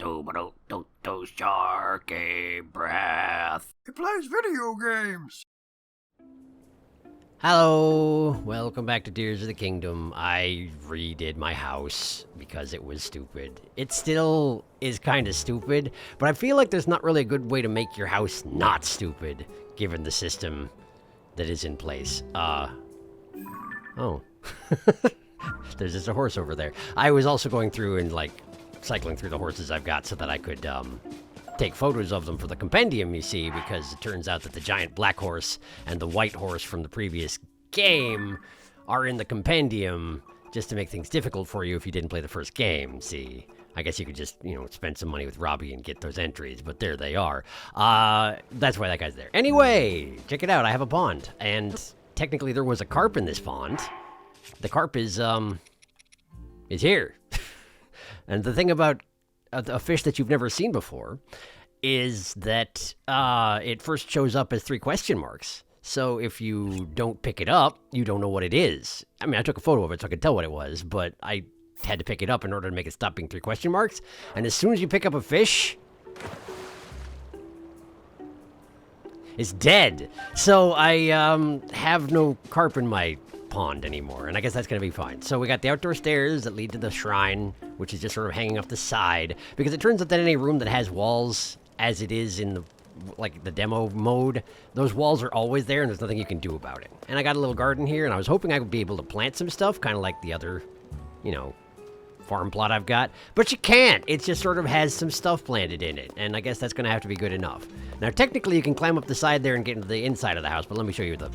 SharkyBreath. He plays video games. Hello, welcome back to Tears of the Kingdom. I redid my house because it was stupid. It still is kind of stupid, but I feel like there's not really a good way to make your house not stupid, given the system that is in place. Oh. There's just a horse over there. I was also going through and, cycling through the horses I've got so that I could, take photos of them for the compendium, you see, because it turns out that the giant black horse and the white horse from the previous game are in the compendium just to make things difficult for you if you didn't play the first game, see. I guess you could just, spend some money with Robbie and get those entries, but there they are. That's why that guy's there. Anyway, check it out, I have a pond, and technically there was a carp in this pond. The carp is here. And the thing about a fish that you've never seen before is that it first shows up as 3 question marks. So if you don't pick it up, you don't know what it is. I mean, I took a photo of it so I could tell what it was, but I had to pick it up in order to make it stop being 3 question marks. And as soon as you pick up a fish, it's dead. So I have no carp in my pond anymore, and I guess that's gonna be fine. So we got the outdoor stairs that lead to the shrine, which is just sort of hanging off the side, because it turns out that any room that has walls, as it is in the demo mode, those walls are always there and there's nothing you can do about it. And I got a little garden here, and I was hoping I would be able to plant some stuff, kind of like the other, farm plot I've got, but you can't. It just sort of has some stuff planted in it, and I guess that's gonna have to be good enough. Now, technically, you can climb up the side there and get into the inside of the house, but let me show you the,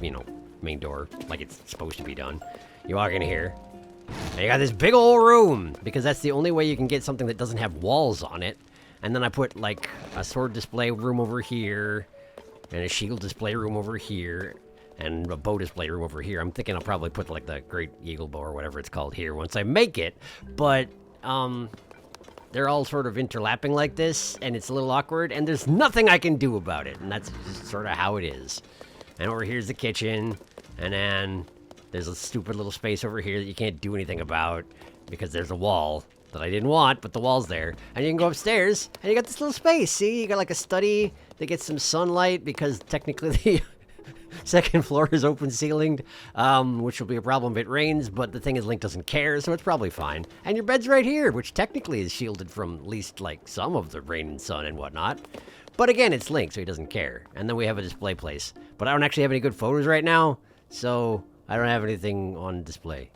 main door, like it's supposed to be done. You walk in here, and you got this big old room, because that's the only way you can get something that doesn't have walls on it. And then I put, a sword display room over here, and a shield display room over here, and a bow display room over here. I'm thinking I'll probably put, the Great Eagle Bow or whatever it's called here once I make it, but, they're all sort of interlapping like this, and it's a little awkward, and there's nothing I can do about it, and that's just sort of how it is. And over here's the kitchen, and then there's a stupid little space over here that you can't do anything about because there's a wall that I didn't want, but the wall's there. And you can go upstairs, and you got this little space, see? You got a study that gets some sunlight because technically the second floor is open ceilinged, which will be a problem if it rains, but the thing is Link doesn't care, so it's probably fine. And your bed's right here, which technically is shielded from at least, some of the rain and sun and whatnot. But again, it's Link, so he doesn't care. And then we have a display place. But I don't actually have any good photos right now, so I don't have anything on display.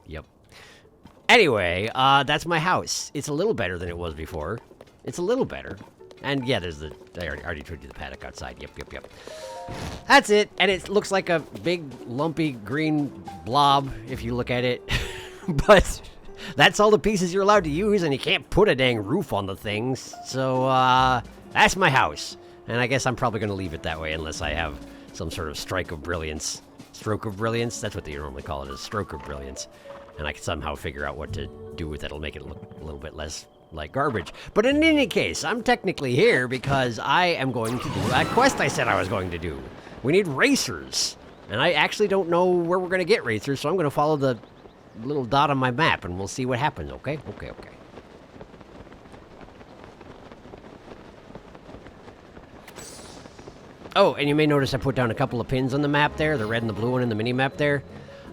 Yep. Anyway, that's my house. It's a little better than it was before. It's a little better. And yeah, there's I already showed you the paddock outside. Yep. That's it. And it looks like a big, lumpy, green blob, if you look at it. But that's all the pieces you're allowed to use, and you can't put a dang roof on the things. So, that's my house. And I guess I'm probably going to leave it that way unless I have some sort of strike of brilliance. Stroke of brilliance? That's what they normally call it, is stroke of brilliance. And I can somehow figure out what to do with it. It'll make it look a little bit less like garbage. But in any case, I'm technically here because I am going to do that quest I said I was going to do. We need racers. And I actually don't know where we're going to get racers, so I'm going to follow the little dot on my map, and we'll see what happens, okay? Okay. Oh, and you may notice I put down a couple of pins on the map there, the red and the blue one in the mini-map there.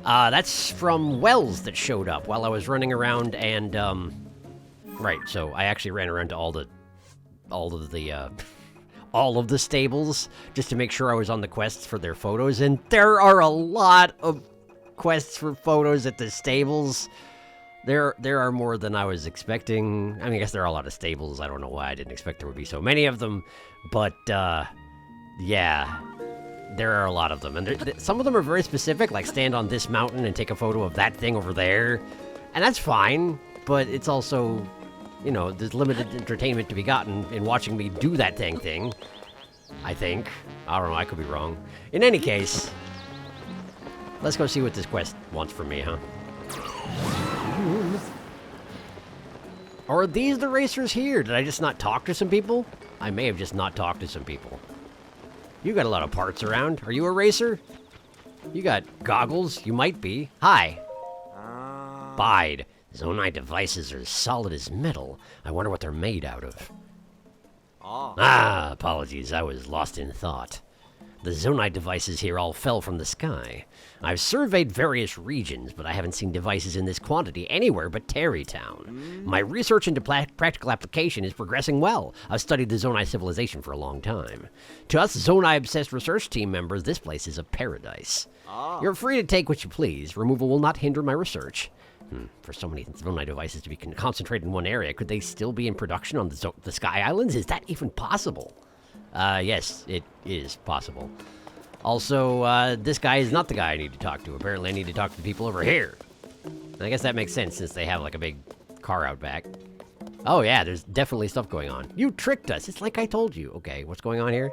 That's from wells that showed up while I was running around, and, right, so I actually ran around to all of the stables just to make sure I was on the quests for their photos, and there are a lot of quests for photos at the stables. There are more than I was expecting. I mean, I guess there are a lot of stables. I don't know why I didn't expect there would be so many of them, but yeah, there are a lot of them, and some of them are very specific, like stand on this mountain and take a photo of that thing over there, and that's fine, but it's also, there's limited entertainment to be gotten in watching me do that thing, I think. I don't know, I could be wrong. In any case, let's go see what this quest wants from me, huh? Are these the racers here? Did I just not talk to some people? I may have just not talked to some people. You got a lot of parts around. Are you a racer? You got goggles? You might be. Hi. Bide. Zonai devices are solid as metal. I wonder what they're made out of. Ah, apologies, I was lost in thought. The Zonai devices here all fell from the sky. I've surveyed various regions, but I haven't seen devices in this quantity anywhere but Terrytown. My research into practical application is progressing well. I've studied the Zonai civilization for a long time. To us Zonai-obsessed research team members, this place is a paradise. You're free to take what you please. Removal will not hinder my research. For so many Zonai devices to be concentrated in one area, could they still be in production on the Sky Islands? Is that even possible? Yes, it is possible. Also, this guy is not the guy I need to talk to. Apparently, I need to talk to the people over here. I guess that makes sense since they have, like, a big car out back. Oh, yeah, there's definitely stuff going on. You tricked us. It's like I told you. Okay, what's going on here?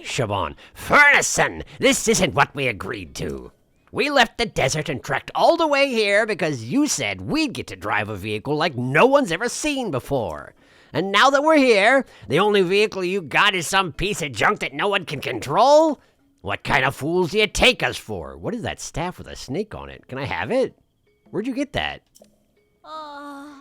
Siobhan. Furnison! This isn't what we agreed to. We left the desert and trekked all the way here because you said we'd get to drive a vehicle like no one's ever seen before. And now that we're here, the only vehicle you got is some piece of junk that no one can control? What kind of fools do you take us for? What is that staff with a snake on it? Can I have it? Where'd you get that?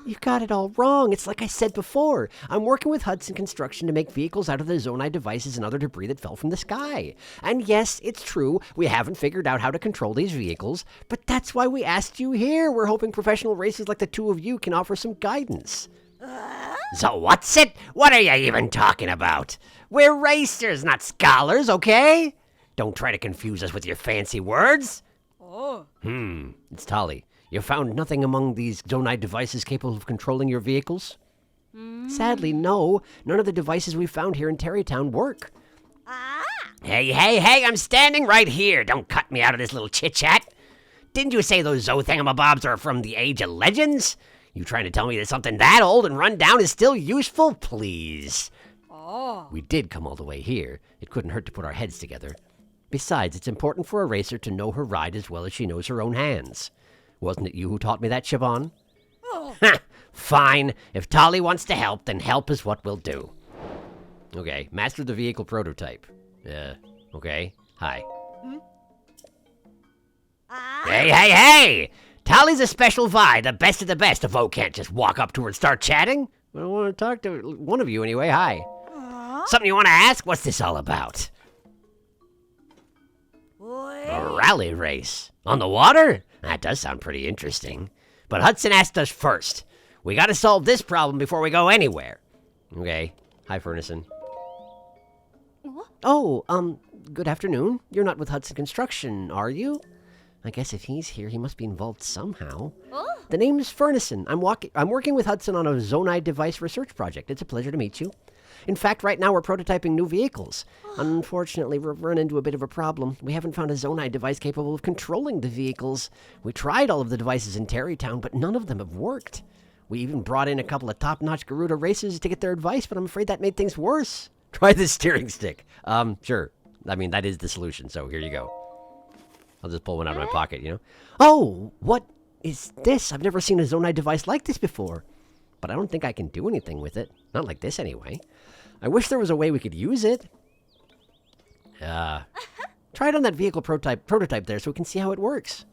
You got it all wrong. It's like I said before. I'm working with Hudson Construction to make vehicles out of the Zonai devices and other debris that fell from the sky. And yes, it's true, we haven't figured out how to control these vehicles, but that's why we asked you here. We're hoping professional racers like the two of you can offer some guidance. So what's it? What are you even talking about? We're racers, not scholars, okay? Don't try to confuse us with your fancy words. It's Tali. You found nothing among these Zonai devices capable of controlling your vehicles? Sadly, no. None of the devices we found here in Terrytown work. Hey, I'm standing right here. Don't cut me out of this little chit-chat. Didn't you say those Zo thingamabobs are from the age of legends? You trying to tell me that something that old and run down is still useful? Please. We did come all the way here. It couldn't hurt to put our heads together. Besides, it's important for a racer to know her ride as well as she knows her own hands. Wasn't it you who taught me that, Siobhan? Fine. If Tali wants to help, then help is what we'll do. Okay, master the vehicle prototype. Okay. Hi. Hey! Tali's a special vi, the best of the best. A Vo can't just walk up to her and start chatting. I want to talk to one of you anyway. Hi. Something you want to ask? What's this all about? A rally race. On the water? That does sound pretty interesting. But Hudson asked us first. We gotta solve this problem before we go anywhere. Okay. Hi, Furnison. Oh, good afternoon. You're not with Hudson Construction, are you? I guess if he's here, he must be involved somehow. The name's Furnison. I'm working with Hudson on a Zonai device research project. It's a pleasure to meet you. In fact, right now we're prototyping new vehicles. Unfortunately, we've run into a bit of a problem. We haven't found a Zonai device capable of controlling the vehicles. We tried all of the devices in Terrytown, but none of them have worked. We even brought in a couple of top-notch Garuda racers to get their advice, but I'm afraid that made things worse. Try the steering stick. Sure. I mean, that is the solution, so here you go. I'll just pull one out of my pocket, you know? Oh, what is this? I've never seen a Zonai device like this before. But I don't think I can do anything with it. Not like this, anyway. I wish there was a way we could use it. Try it on that vehicle prototype there so we can see how it works.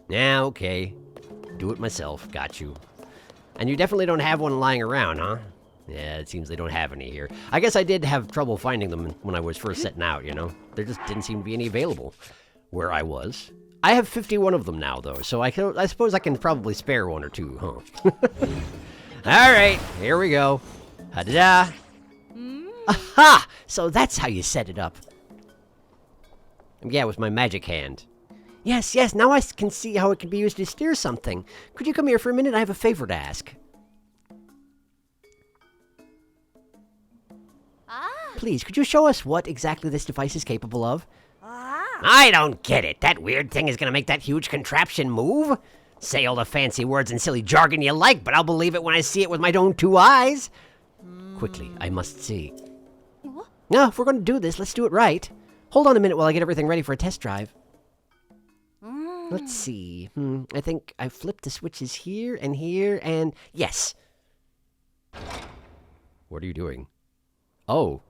Yeah, okay. Do it myself. Got you. And you definitely don't have one lying around, huh? Yeah, it seems they don't have any here. I guess I did have trouble finding them when I was first setting out, you know? There just didn't seem to be any available where I was. I have 51 of them now, though, so I suppose I can probably spare one or two, huh? All right, here we go. Ha-da-da. Aha! So that's how you set it up. Yeah, with my magic hand. Yes, now I can see how it can be used to steer something. Could you come here for a minute? I have a favor to ask. Please, could you show us what exactly this device is capable of? I don't get it. That weird thing is gonna make that huge contraption move? Say all the fancy words and silly jargon you like, but I'll believe it when I see it with my own two eyes. Quickly, I must see. Now, if we're going to do this, let's do it right. Hold on a minute while I get everything ready for a test drive. Let's see. I think I flipped the switches here, and yes. What are you doing? Oh.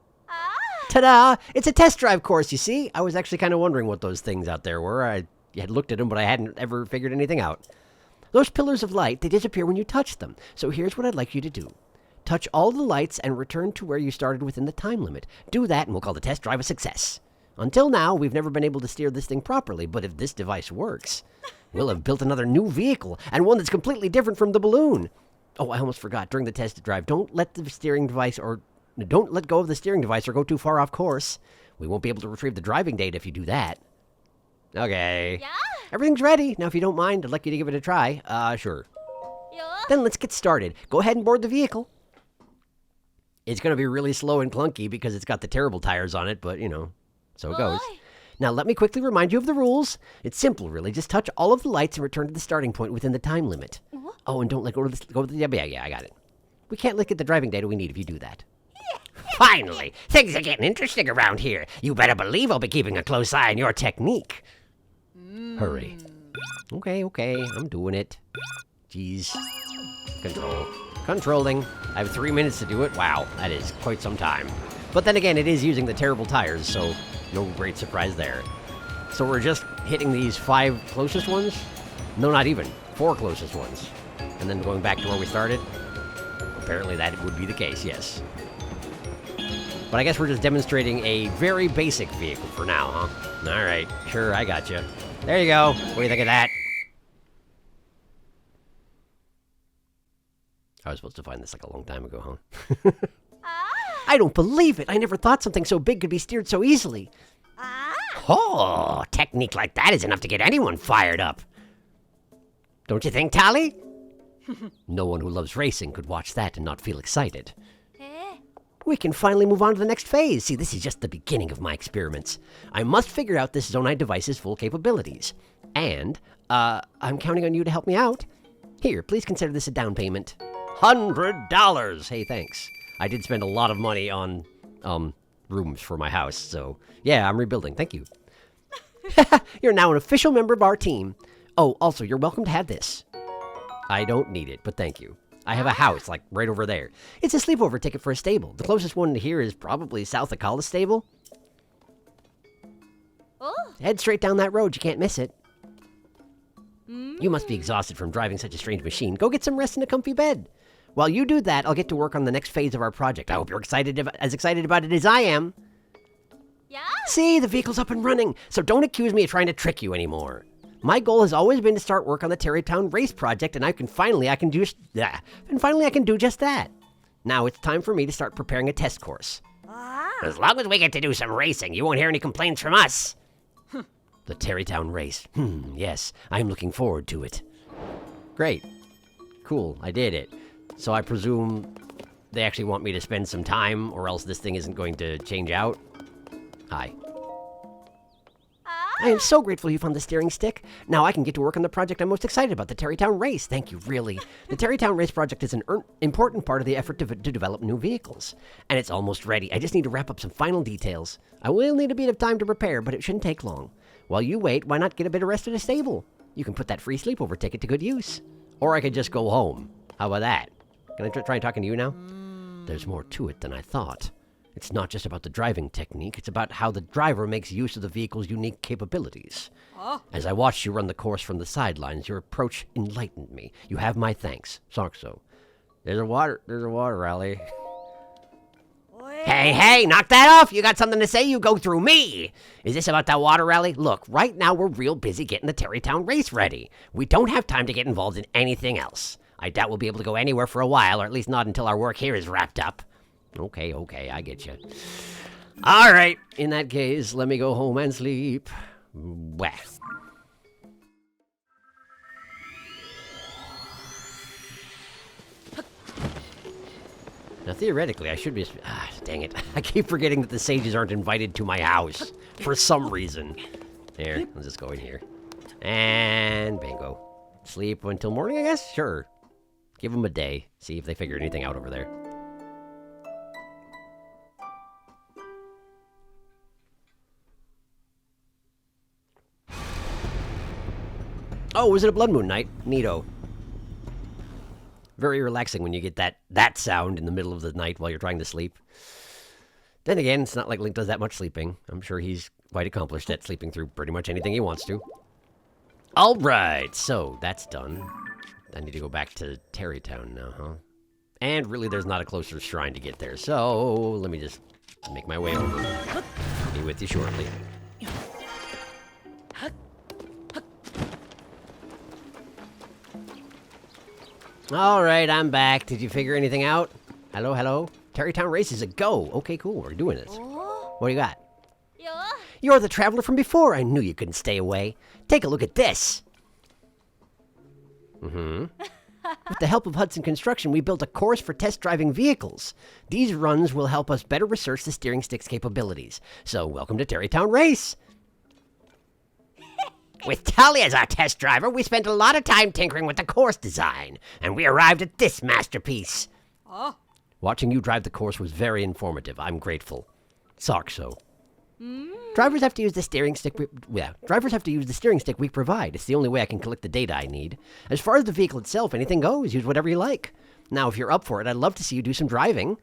Ta-da! It's a test drive course, you see? I was actually kind of wondering what those things out there were. I had looked at them, but I hadn't ever figured anything out. Those pillars of light, they disappear when you touch them. So here's what I'd like you to do. Touch all the lights and return to where you started within the time limit. Do that and we'll call the test drive a success. Until now, we've never been able to steer this thing properly, but if this device works, we'll have built another new vehicle, and one that's completely different from the balloon. Oh, I almost forgot. During the test drive, don't let go of the steering device or go too far off course. We won't be able to retrieve the driving data if you do that. Okay. Yeah. Everything's ready. Now, if you don't mind, I'd like you to give it a try. Sure. Yeah. Then let's get started. Go ahead and board the vehicle. It's going to be really slow and clunky because it's got the terrible tires on it, but, so it goes. Oi. Now, let me quickly remind you of the rules. It's simple, really. Just touch all of the lights and return to the starting point within the time limit. Oh, and don't let go of the... Yeah, I got it. We can't look at the driving data we need if you do that. Finally! Things are getting interesting around here. You better believe I'll be keeping a close eye on your technique. Hurry. Okay, I'm doing it. Jeez. Controlling. I have 3 minutes to do it. Wow, that is quite some time. But then again, it is using the terrible tires, so no great surprise there. So we're just hitting these 5 closest ones? No, not even. 4 closest ones. And then going back to where we started? Apparently that would be the case, yes. But I guess we're just demonstrating a very basic vehicle for now, huh? Alright, sure, I got you. There you go. What do you think of that? I was supposed to find this like a long time ago, huh? I don't believe it. I never thought something so big could be steered so easily. Oh, technique like that is enough to get anyone fired up. Don't you think, Tally? No one who loves racing could watch that and not feel excited. We can finally move on to the next phase. See, this is just the beginning of my experiments. I must figure out this Zonite device's full capabilities. And, I'm counting on you to help me out. Here, please consider this a down payment. $100! Hey, thanks. I did spend a lot of money on, rooms for my house, so... Yeah, I'm rebuilding. Thank you. You're now an official member of our team. Oh, also, you're welcome to have this. I don't need it, but thank you. I have a house, like, right over there. It's a sleepover ticket for a stable. The closest one here is probably south of Collis Stable. Oh. Head straight down that road. You can't miss it. You must be exhausted from driving such a strange machine. Go get some rest in a comfy bed. While you do that, I'll get to work on the next phase of our project. I hope you're as excited about it as I am. Yeah. See, the vehicle's up and running, so don't accuse me of trying to trick you anymore. My goal has always been to start work on the Terrytown Race project, and finally I can do just that. Now it's time for me to start preparing a test course. As long as we get to do some racing, you won't hear any complaints from us. The Terrytown Race. Yes, I'm looking forward to it. Great. Cool, I did it. So I presume they actually want me to spend some time, or else this thing isn't going to change out? Hi. I am so grateful you found the steering stick. Now I can get to work on the project I'm most excited about, the Terrytown Race. Thank you, really. The Terrytown Race project is an important part of the effort to develop new vehicles. And it's almost ready. I just need to wrap up some final details. I will need a bit of time to prepare, but it shouldn't take long. While you wait, why not get a bit of rest at a stable? You can put that free sleepover ticket to good use. Or I could just go home. How about that? Can I try talking to you now? There's more to it than I thought. It's not just about the driving technique, it's about how the driver makes use of the vehicle's unique capabilities. As I watched you run the course from the sidelines, your approach enlightened me. You have my thanks. So. There's a water rally. Hey, knock that off! You got something to say, you go through me! Is this about that water rally? Look, right now we're real busy getting the Terrytown Race ready. We don't have time to get involved in anything else. I doubt we'll be able to go anywhere for a while, or at least not until our work here is wrapped up. Okay, I get you. All right, in that case, let me go home and sleep. Wah. Now, theoretically, I should be... dang it. I keep forgetting that the sages aren't invited to my house. For some reason. There, let's just go in here. And bingo. Sleep until morning, I guess? Sure. Give them a day. See if they figure anything out over there. Oh, was it a blood moon night? Neato. Very relaxing when you get that sound in the middle of the night while you're trying to sleep. Then again, it's not like Link does that much sleeping. I'm sure he's quite accomplished at sleeping through pretty much anything he wants to. Alright, so that's done. I need to go back to Terrytown now, huh? And really, there's not a closer shrine to get there, so let me just make my way over. Be with you shortly. All right, I'm back. Did you figure anything out? Hello, hello? Terrytown Race is a go. Okay, cool. We're doing this. What do you got? Yo. You're the traveler from before. I knew you couldn't stay away. Take a look at this. With the help of Hudson Construction, we built a course for test driving vehicles. These runs will help us better research the steering stick's capabilities. So, welcome to Terrytown Race. With Tully as our test driver, we spent a lot of time tinkering with the course design, and we arrived at this masterpiece. Watching you drive the course was very informative. I'm grateful. Sarkso. Drivers have to use the steering stick. Drivers have to use the steering stick we provide. It's the only way I can collect the data I need. As far as the vehicle itself, anything goes. Use whatever you like. Now, if you're up for it, I'd love to see you do some driving.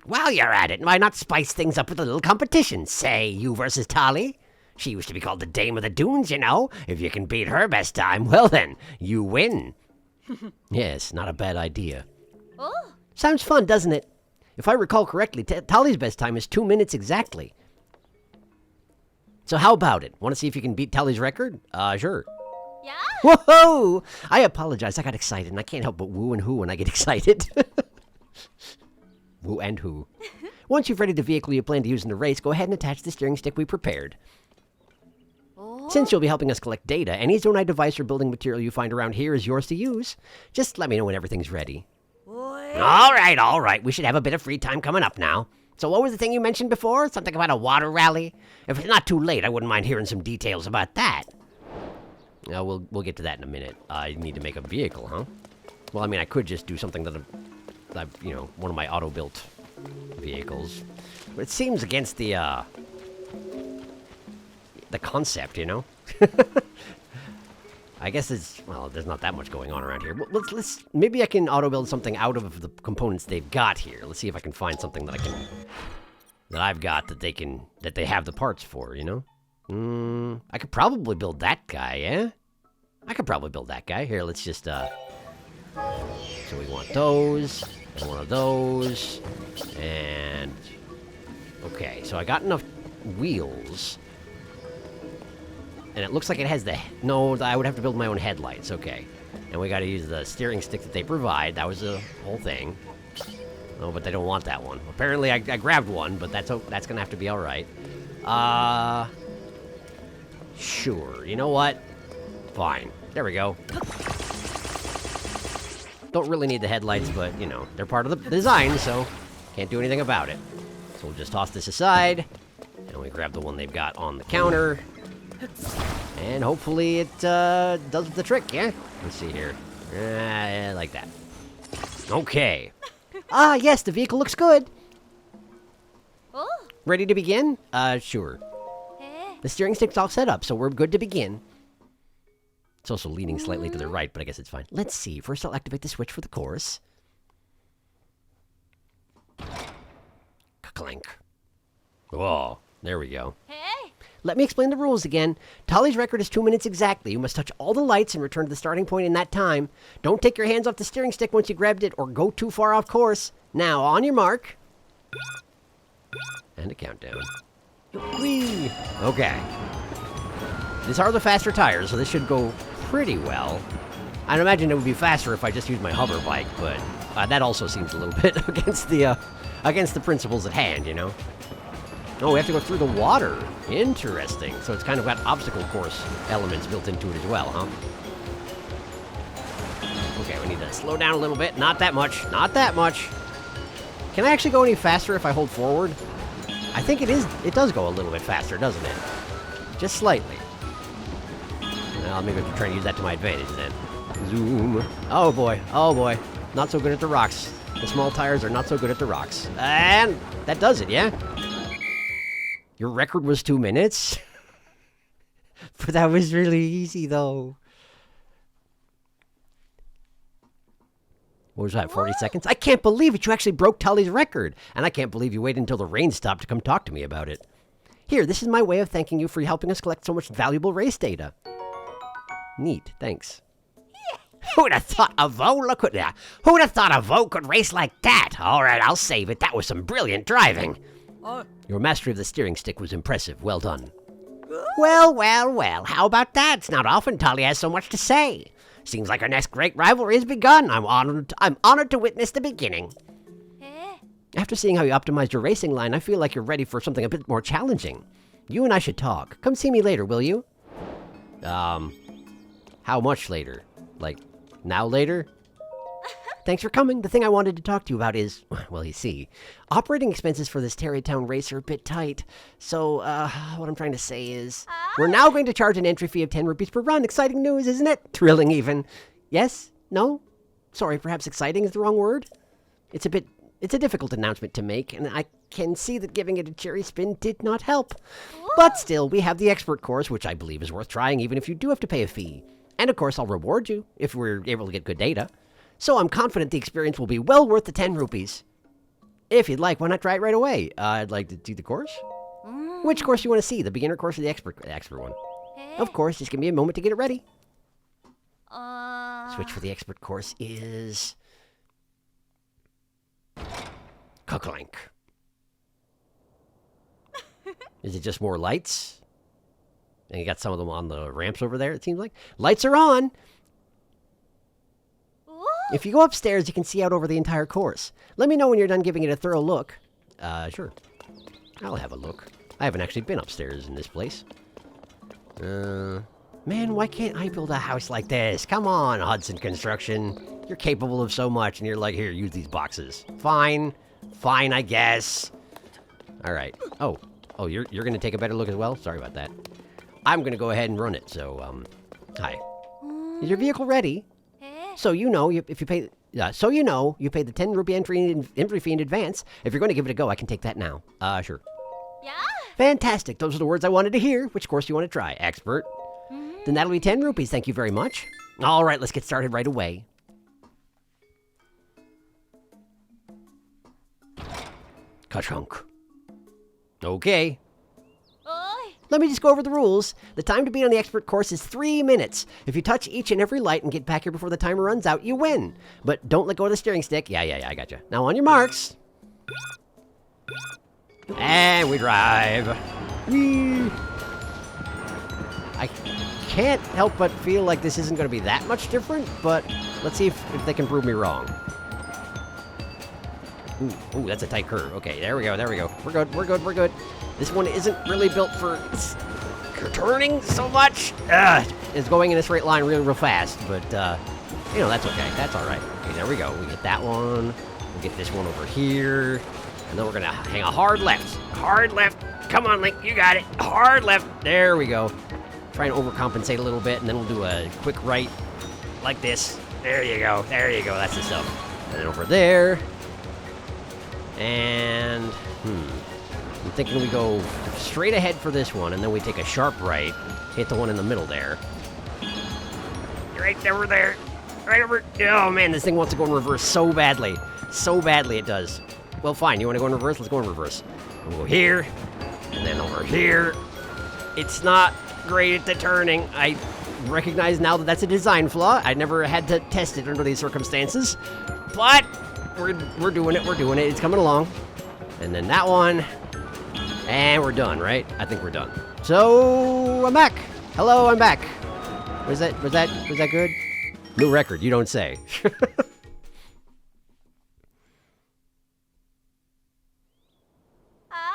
While you're at it, why not spice things up with a little competition? Say, you versus Tali. She used to be called the Dame of the Dunes, you know. If you can beat her best time, well then, you win. Yes, not a bad idea. Oh. Sounds fun, doesn't it? If I recall correctly, Tali's best time is 2 minutes exactly. So how about it? Want to see if you can beat Tali's record? Sure. Yeah. Whoa! I apologize. I got excited, and I can't help but woo and who when I get excited. Woo and who. Once you've readied the vehicle you plan to use in the race, go ahead and attach the steering stick we prepared. Since you'll be helping us collect data, any zonai device or building material you find around here is yours to use. Just let me know when everything's ready. All right. We should have a bit of free time coming up now. So what was the thing you mentioned before? Something about a water rally? If it's not too late, I wouldn't mind hearing some details about that. We'll get to that in a minute. I need to make a vehicle, huh? Well, I mean, I could just do something that I've one of my auto-built vehicles. But it seems against the concept, you know? I guess there's not that much going on around here. Well, maybe I can auto-build something out of the components they've got here. Let's see if I can find something that I've got that they have the parts for, you know? I could probably build that guy, yeah? I could probably build that guy. Here, let's just, so we want those, and one of those, and, okay, so I got enough wheels. And it looks like it has no, I would have to build my own headlights, okay. And we gotta use the steering stick that they provide. That was the whole thing. Oh, but they don't want that one. Apparently I grabbed one, but that's gonna have to be alright. Sure, you know what? Fine. There we go. Don't really need the headlights, but, you know, they're part of the design, so can't do anything about it. So we'll just toss this aside, and we grab the one they've got on the counter. And hopefully it does the trick, yeah? Let's see here. Like that. Okay. Yes, the vehicle looks good. Oh. Ready to begin? Sure. The steering stick's all set up, so we're good to begin. It's also leaning slightly to the right, but I guess it's fine. Let's see. First, I'll activate the switch for the course. Clink. Oh, there we go. Hey. Let me explain the rules again. Tali's record is 2 minutes exactly. You must touch all the lights and return to the starting point in that time. Don't take your hands off the steering stick once you grabbed it or go too far off course. Now, on your mark. And a countdown. Whee! Okay. These are the faster tires, so this should go pretty well. I'd imagine it would be faster if I just used my hover bike, but that also seems a little bit against the principles at hand, you know? Oh, we have to go through the water. Interesting. So it's kind of got obstacle course elements built into it as well, huh? Okay, we need to slow down a little bit. Not that much. Not that much. Can I actually go any faster if I hold forward? I think it does go a little bit faster, doesn't it? Just slightly. Well, maybe I can try and use that to my advantage then. Zoom. Oh boy. Oh boy. Not so good at the rocks. The small tires are not so good at the rocks. And that does it, yeah? Your record was 2 minutes? But that was really easy, though. What was that, 40 seconds? I can't believe it. You actually broke Tully's record. And I can't believe you waited until the rain stopped to come talk to me about it. Here, this is my way of thanking you for helping us collect so much valuable race data. Neat, thanks. Who'd have thought a Vo? Look at that. Who'd have thought a Vo could race like that? All right, I'll save it. That was some brilliant driving. Your mastery of the steering stick was impressive. Well done. Well, well, well. How about that? It's not often Tolly has so much to say. Seems like our next great rivalry has begun. I'm honored to witness the beginning. After seeing how you optimized your racing line, I feel like you're ready for something a bit more challenging. You and I should talk. Come see me later, will you? How much later? Like, now later? Thanks for coming. The thing I wanted to talk to you about is, well, you see, operating expenses for this Tarrytown race are a bit tight. So, what I'm trying to say is, we're now going to charge an entry fee of 10 rupees per run. Exciting news, isn't it? Thrilling, even. Yes? No? Sorry, perhaps exciting is the wrong word? It's a difficult announcement to make, and I can see that giving it a cherry spin did not help. But still, we have the expert course, which I believe is worth trying, even if you do have to pay a fee. And of course, I'll reward you, if we're able to get good data. So I'm confident the experience will be well worth the 10 rupees. If you'd like, why not try it right away? I'd like to do the course. Which course do you want to see? The beginner course or the expert one? Of course, just give me a moment to get it ready. Switch for the expert course is... Clunk. Is it just more lights? And you got some of them on the ramps over there, it seems like. Lights are on! If you go upstairs, you can see out over the entire course. Let me know when you're done giving it a thorough look. Sure. I'll have a look. I haven't actually been upstairs in this place. Man, why can't I build a house like this? Come on, Hudson Construction. You're capable of so much, and you're like, here, use these boxes. Fine. Fine, I guess. Alright. Oh, you're gonna take a better look as well? Sorry about that. I'm gonna go ahead and run it, so, hi. Is your vehicle ready? So you know, you pay the 10 rupee entry fee in advance. If you're going to give it a go, I can take that now. Sure. Yeah. Fantastic. Those are the words I wanted to hear. Which course do you want to try? Expert. Then that'll be 10 rupees. Thank you very much. All right, let's get started right away. Crunk. Okay. Let me just go over the rules. The time to beat on the expert course is 3 minutes. If you touch each and every light and get back here before the timer runs out, you win. But don't let go of the steering stick. Yeah, I gotcha. Now on your marks. And we drive. Whee! I can't help but feel like this isn't going to be that much different, but let's see if they can prove me wrong. Ooh, that's a tight curve. Okay, there we go. We're good. This one isn't really built for turning so much. It's going in a straight line real fast, but, that's okay. That's all right. Okay, there we go. We get that one. We'll get this one over here. And then we're going to hang a hard left. Hard left. Come on, Link. You got it. Hard left. There we go. Try and overcompensate a little bit, and then we'll do a quick right like this. There you go. That's the stuff. And then over there. And, I'm thinking we go straight ahead for this one, and then we take a sharp right, hit the one in the middle there. Right over there. Right over. Oh, man, this thing wants to go in reverse so badly. So badly it does. Well, fine. You want to go in reverse? Let's go in reverse. We'll go here, and then over here. It's not great at the turning. I recognize now that that's a design flaw. I never had to test it under these circumstances, but... We're doing it. It's coming along. And then that one. And we're done, right? I think we're done. So, I'm back. Hello, I'm back. Was that good? New record, you don't say.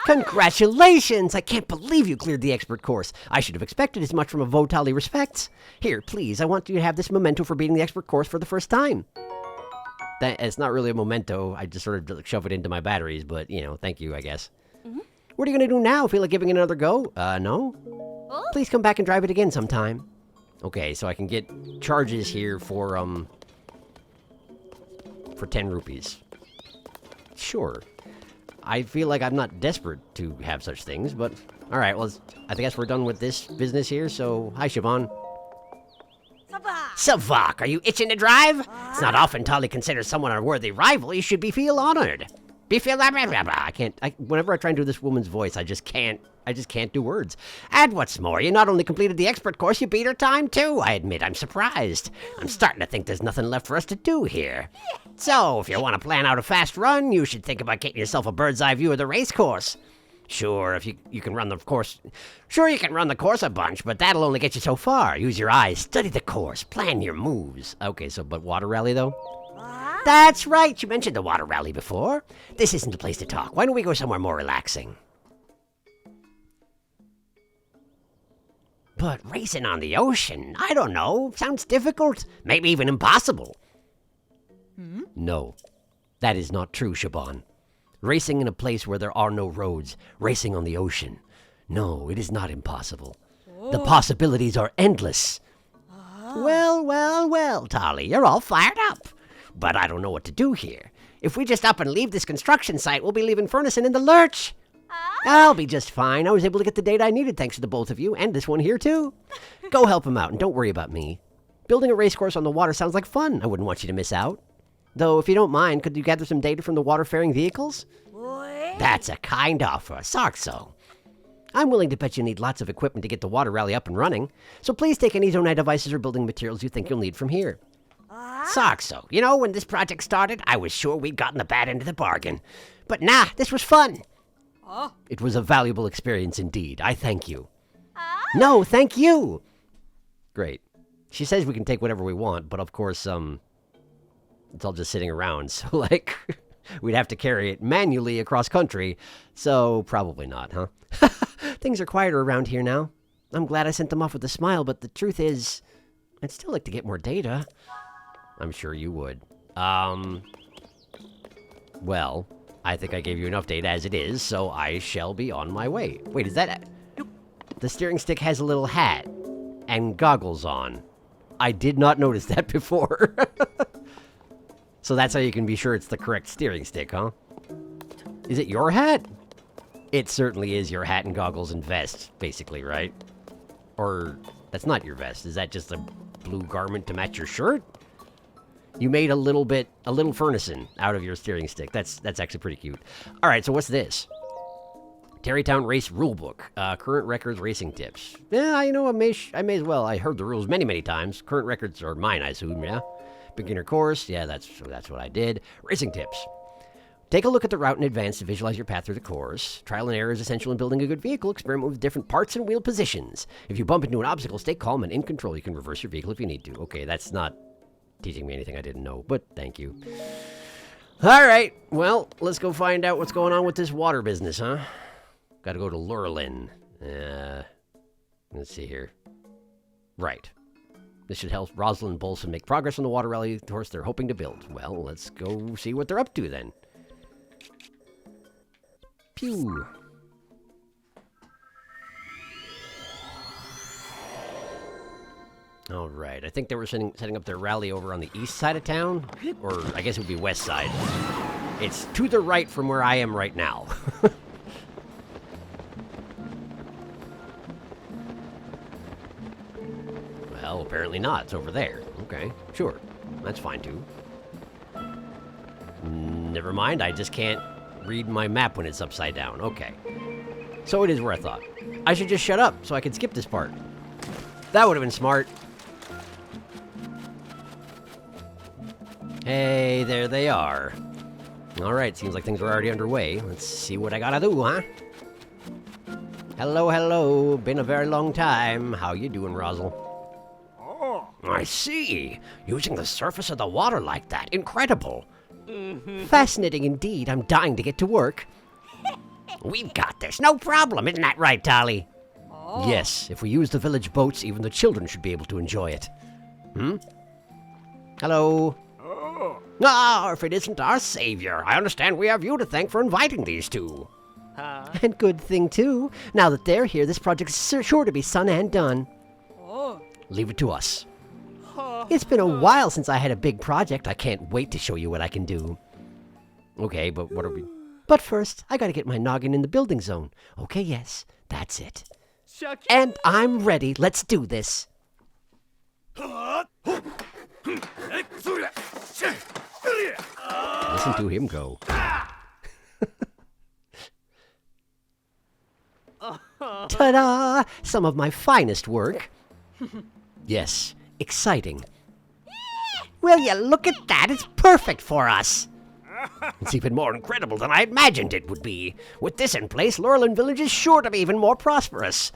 Congratulations! I can't believe you cleared the expert course. I should have expected as much from a Votali respects. Here, please, I want you to have this memento for beating the expert course for the first time. It's not really a memento. I just sort of shove it into my batteries, but, thank you, I guess. What are you going to do now? Feel like giving it another go? No? Please come back and drive it again sometime. Okay, so I can get charges here for 10 rupees. Sure. I feel like I'm not desperate to have such things, but... Alright, well, I guess we're done with this business here, so... Hi, Siobhan. Savak, are you itching to drive? It's not often Tolly considers someone a worthy rival. You should feel honored. I can't. Whenever I try and do this woman's voice, I just can't do words. And what's more, you not only completed the expert course, you beat her time too. I admit I'm surprised. I'm starting to think there's nothing left for us to do here. So, if you want to plan out a fast run, you should think about getting yourself a bird's eye view of the race course. Sure, if you can run the course. Sure, you can run the course a bunch, but that'll only get you so far. Use your eyes, study the course, plan your moves. Okay, but water rally though? That's right, you mentioned the water rally before. This isn't the place to talk. Why don't we go somewhere more relaxing? But racing on the ocean, I don't know. Sounds difficult. Maybe even impossible. No, that is not true, Shaban. Racing in a place where there are no roads. Racing on the ocean. No, it is not impossible. The possibilities are endless. Well, Tolly, you're all fired up. But I don't know what to do here. If we just up and leave this construction site, we'll be leaving Furnison in the lurch. I'll be just fine. I was able to get the data I needed thanks to the both of you, and this one here too. Go help him out, and don't worry about me. Building a race course on the water sounds like fun. I wouldn't want you to miss out. Though, if you don't mind, could you gather some data from the water-faring vehicles? That's a kind offer, Sarkso. I'm willing to bet you need lots of equipment to get the water rally up and running, so please take any Zonai devices or building materials you think you'll need from here. Sarkso, you know, when this project started, I was sure we'd gotten the bad end of the bargain. But nah, this was fun. It was a valuable experience indeed. I thank you. No, thank you. Great. She says we can take whatever we want, but of course, it's all just sitting around, so like, we'd have to carry it manually across country, so probably not, huh? Things are quieter around here now. I'm glad I sent them off with a smile, but the truth is, I'd still like to get more data. I'm sure you would. Well, I think I gave you enough data as it is, so I shall be on my way. Wait, is that... The steering stick has a little hat and goggles on. I did not notice that before. So that's how you can be sure it's the correct steering stick, huh? Is it your hat? It certainly is your hat and goggles and vest, basically, right? Or, that's not your vest. Is that just a blue garment to match your shirt? You made a little furnison out of your steering stick. That's actually pretty cute. Alright, so what's this? Terrytown Race Rulebook. Current records, racing tips. Yeah, you know, I may as well. I heard the rules many times. Current records are mine, I assume, yeah? Beginner course, yeah, that's what I did. Racing tips. Take a look at the route in advance to visualize your path through the course. Trial and error is essential in building a good vehicle. Experiment with different parts and wheel positions. If you bump into an obstacle, stay calm and in control. You can reverse your vehicle if you need to. Okay, that's not teaching me anything I didn't know, but thank you. Alright, well, let's go find out what's going on with this water business, huh? Gotta go to Lurlin. Let's see here. Right. This should help Rosalind and Bolson make progress on the water rally course they're hoping to build. Well, let's go see what they're up to then. Pew. Alright, I think they were setting up their rally over on the east side of town. Or, I guess it would be west side. It's to the right from where I am right now. Well, apparently not. It's over there. Okay, sure. That's fine, too. Never mind, I just can't read my map when it's upside down. Okay. So it is where I thought. I should just shut up so I can skip this part. That would have been smart. Hey, there they are. Alright, seems like things are already underway. Let's see what I gotta do, huh? Hello. Been a very long time. How you doing, Rosal? Oh, I see. Using the surface of the water like that. Incredible. Fascinating indeed. I'm dying to get to work. We've got this. No problem. Isn't that right, Tolly? Oh. Yes. If we use the village boats, even the children should be able to enjoy it. Hello? oh, Ah, if it isn't our savior. I understand we have you to thank for inviting these two. And good thing, too. Now that they're here, this project's sure to be son and done. Leave it to us. It's been a while since I had a big project. I can't wait to show you what I can do. Okay, but what are we... But first, I gotta get my noggin in the building zone. Okay, yes, that's it. And I'm ready. Let's do this. Listen to him go. Ta-da! Some of my finest work. Yes, exciting. Will you look at that? It's perfect for us. It's even more incredible than I imagined it would be. With this in place, Laurelin Village is sure to be even more prosperous.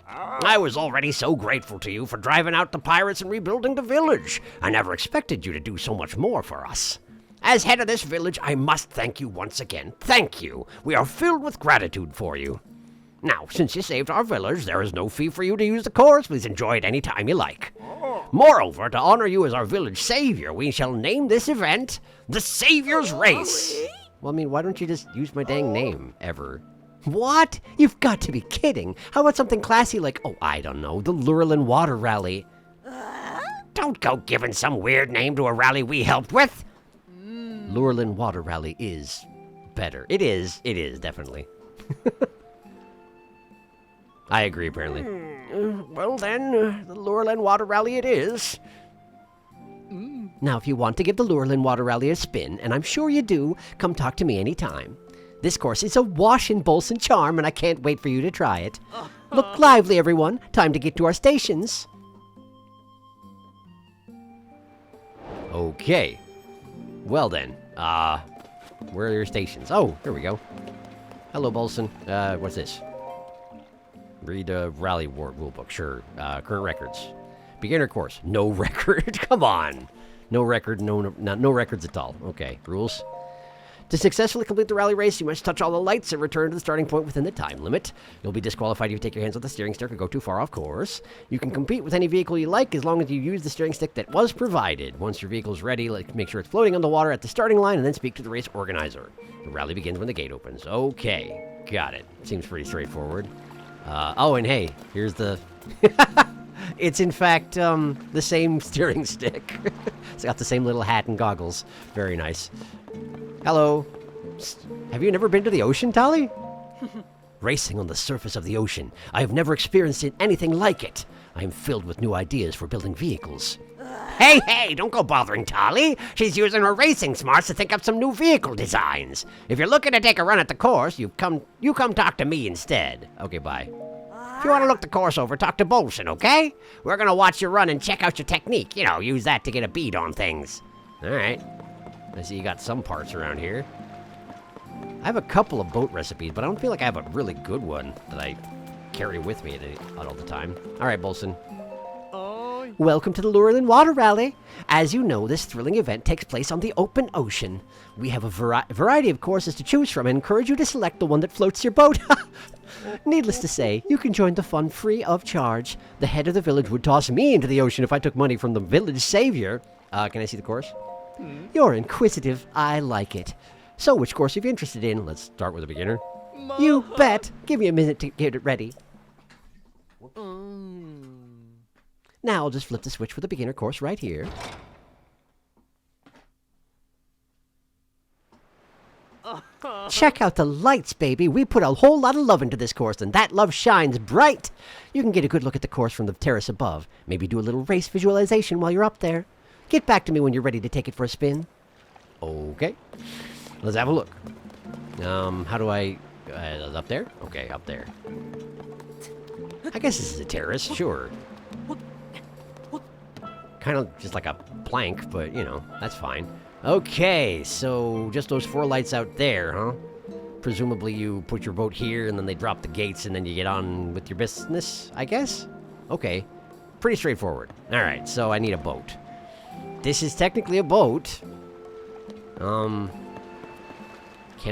I was already so grateful to you for driving out the pirates and rebuilding the village. I never expected you to do so much more for us. As head of this village, I must thank you once again. Thank you. We are filled with gratitude for you. Now, since you saved our village, there is no fee for you to use the course. Please enjoy it any time you like. Moreover, to honor you as our village savior, we shall name this event the Savior's Race. Well, I mean, why don't you just use my dang name, ever? What? You've got to be kidding. How about something classy like, oh, I don't know, the Lurelin Water Rally? Don't go giving some weird name to a rally we helped with. Lurelin Water Rally is better. It is, definitely. I agree, apparently. Well then, the Lurelin Water Rally it is. Now, if you want to give the Lurelin Water Rally a spin, and I'm sure you do, come talk to me anytime. This course is a wash and Bolson charm, and I can't wait for you to try it. Look lively, everyone. Time to get to our stations. Okay. Well then, where are your stations? Oh, here we go. Hello, Bolson. What's this? Read a rally rulebook, sure. Current records. Beginner course. No record. Come on. No record, no records at all. Okay, rules. To successfully complete the rally race, you must touch all the lights and return to the starting point within the time limit. You'll be disqualified if you take your hands off the steering stick or go too far off course. You can compete with any vehicle you like as long as you use the steering stick that was provided. Once your vehicle is ready, make sure it's floating on the water at the starting line and then speak to the race organizer. The rally begins when the gate opens. Okay, got it. Seems pretty straightforward. Oh, and hey, here's the... It's in fact the same steering stick. It's got the same little hat and goggles. Very nice. Hello. Have you never been to the ocean, Tali? Racing on the surface of the ocean. I have never experienced anything like it. I am filled with new ideas for building vehicles. Hey, don't go bothering Tali. She's using her racing smarts to think up some new vehicle designs. If you're looking to take a run at the course, you come talk to me instead. Okay, bye. If you want to look the course over, talk to Bolson, okay? We're going to watch you run and check out your technique. You know, use that to get a beat on things. All right. I see you got some parts around here. I have a couple of boat recipes, but I don't feel like I have a really good one that I carry with me all the time. All right, Bolson. Welcome to the Lurelin Water Rally. As you know, this thrilling event takes place on the open ocean. We have a variety of courses to choose from and encourage you to select the one that floats your boat. Needless to say, you can join the fun free of charge. The head of the village would toss me into the ocean if I took money from the village savior. Can I see the course? You're inquisitive. I like it. So, which course are you interested in? Let's start with a beginner. You bet. Give me a minute to get it ready. Now I'll just flip the switch for the beginner course right here. Check out the lights, baby. We put a whole lot of love into this course, and that love shines bright. You can get a good look at the course from the terrace above. Maybe do a little race visualization while you're up there. Get back to me when you're ready to take it for a spin. Okay. Let's have a look. How do I... up there? Okay, up there. I guess this is a terrace, sure. Kind of just like a plank, but, you know, that's fine. Okay, so just those 4 lights out there, huh? Presumably you put your boat here, and then they drop the gates, and then you get on with your business, I guess? Okay. Pretty straightforward. Alright, so I need a boat. This is technically a boat. Can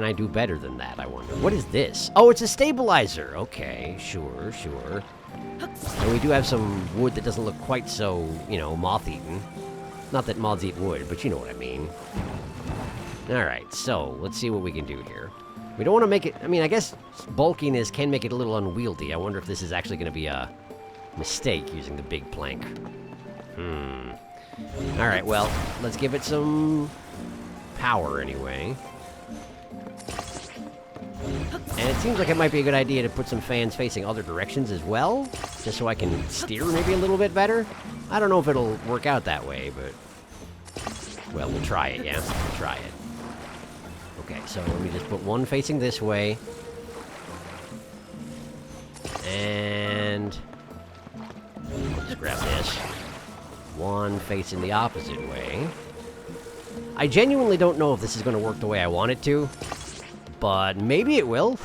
I do better than that, I wonder? What is this? Oh, it's a stabilizer. Okay, sure. And we do have some wood that doesn't look quite so, you know, moth-eaten. Not that moths eat wood, but you know what I mean. Alright, so, let's see what we can do here. We don't want to make it... I mean, I guess bulkiness can make it a little unwieldy. I wonder if this is actually going to be a mistake using the big plank. Alright, well, let's give it some power anyway. And it seems like it might be a good idea to put some fans facing other directions as well, just so I can steer maybe a little bit better. I don't know if it'll work out that way, but... well, we'll try it, yeah? We'll try it. Okay, so let me just put one facing this way. And we'll just grab this. One facing the opposite way. I genuinely don't know if this is going to work the way I want it to, but maybe it will.